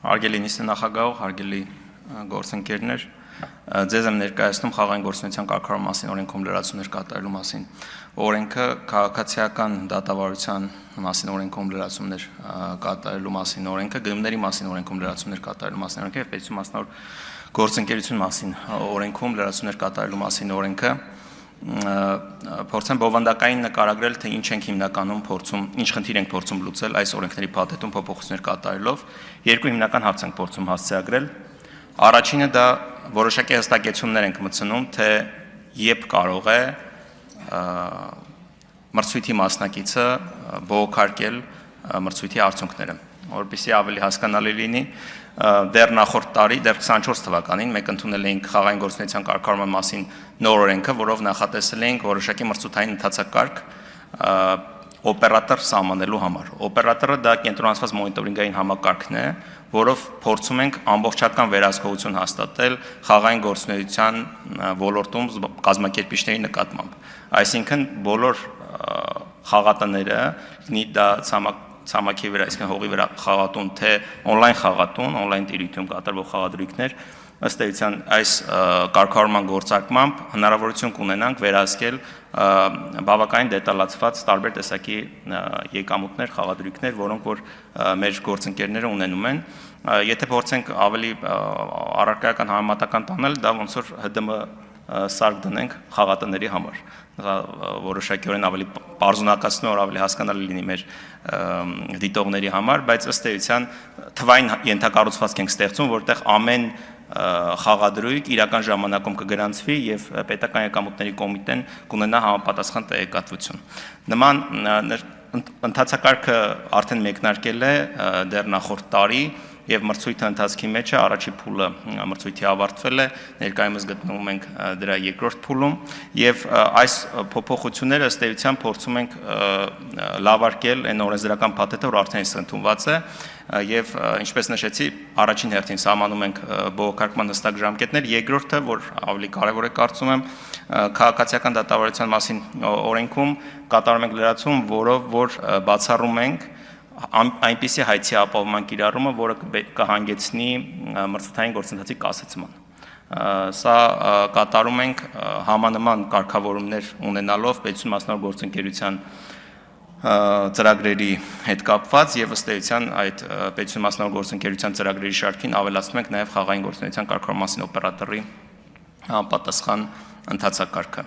Հարգելի նիստի նախագահող, հարգելի գործընկերներ, ձեզ եմ ներկայացնում խաղային գործունեության կարգավորման մասին օրենքում լրացումներ կատարելու մասին։ Օրենքը քաղաքացիական դատավարության մասին օրենքում լրացումներ կատարելու մասին օրենքը, գումների մասին օրենքում լրացումներ կատարելու մասին օրենքը եւ պետություն մասնավոր գործընկերություն մասին օրենքում լրացումներ կատարելու մասին օրենքը փորձեմ բովանդակային նկարագրել, թե ինչ ենք հիմնականում փորձում, ինչ խնդիր ենք փորձում լուծել այս օրենքների փաթեթում փոփոխություններ կատարելով, երկու հիմնական հարց ենք փորձում հասցեագրել։ Առաջինը դա որոշակի հստակեցումներ ենք մտցնում, թե երբ կարող է մրցույթի մասնակիցը բողոքարկել մրցույթի արդյունքները, որպեսզի ավելի հասկանալի լինի։ Դեռ նախորդ տարի, դեռ 24 թվականին մենք ընդունել էինք խաղային գործունեության կարգավորման մասին նոր օրենքը, որով նախատեսել էինք որոշակի մրցութային ընթացակարգ օպերատոր սահմանելու համար։ Օպերատորը դա կենտրոնացված մոնիտորինգային համակարգն է, որով փորձում ենք ամբողջական վերահսկողություն հաստատել խաղային գործունեության ոլորտում կազմակերպիչների նկատմամբ։ Այսինքն բոլոր խաղատները, դա ցամաքի վրա, այսինքն հողի վրա խաղատուն, թե on-line խաղատուն, on-line տիրույթում կատարվող խաղադրույքներ, ըստ էության այս կարգավորման գործարկմամբ հնարավորություն կունենանք վերահսկել բավականին դետալացված տարբեր տեսակի եկամուտներ, խաղադրույքներ, որոնք որ մեր գործընկերները ունենում են։ Եթե փորձենք ավելի առարկայական համեմատական տանել, դա ոնց որ ՀԴՄ սարք դնենք խաղատների համար, որոշակիորեն ավելի պարզունակացնող, ավելի հասկանալի լինի մեր դիտողների համար, բայց ըստ էության թվային ենթակառուցվածք ենք ստեղծում, որտեղ ամեն խաղադրույք իրական ժամանակում կգրանցվի եւ պետական եկամուտների կոմիտեն կունենա համապատասխան տեղեկատվություն։ Նման ընթացակարգը արդեն մեկնարկել է դեռ նախորդ տարի եւ մրցույթի ընթացքի մեջ է, առաջի փուլը մրցույթի ավարտվել է, ներկայումս գտնվում ենք դրա երկրորդ փուլում եւ այս փոփոխությունները ըստ էության փորձում ենք լավարկել այն օրենսդրական փաթեթը, որ արդեն ընդունված է եւ ինչպես նշեցի, առաջին հերթին սահմանում ենք բողոքարկման հստակ ժամկետներ, երկրորդը, որ ավելի կարեւոր է կարծում եմ, քաղաքացիական դատավարության մասին օրենքում կատարում ենք լրացում, որով որ բացառում ենք այնպիսի հայցի ապահովման կիրառումը, որը կհանգեցնի մրցութային գործընթացի կասեցման։ Սա կատարում ենք համանման կարգավորումներ ունենալով պետություն մասնավոր գործընկերության ծրագրերի հետ կապված եւ ըստ էության այդ պետություն մասնավոր գործընկերության ծրագրերի շարքին ավելացնում ենք նաեւ խաղային գործունեության կարգավորման մասին օպերատորի համապատասխան ընթացակարգը։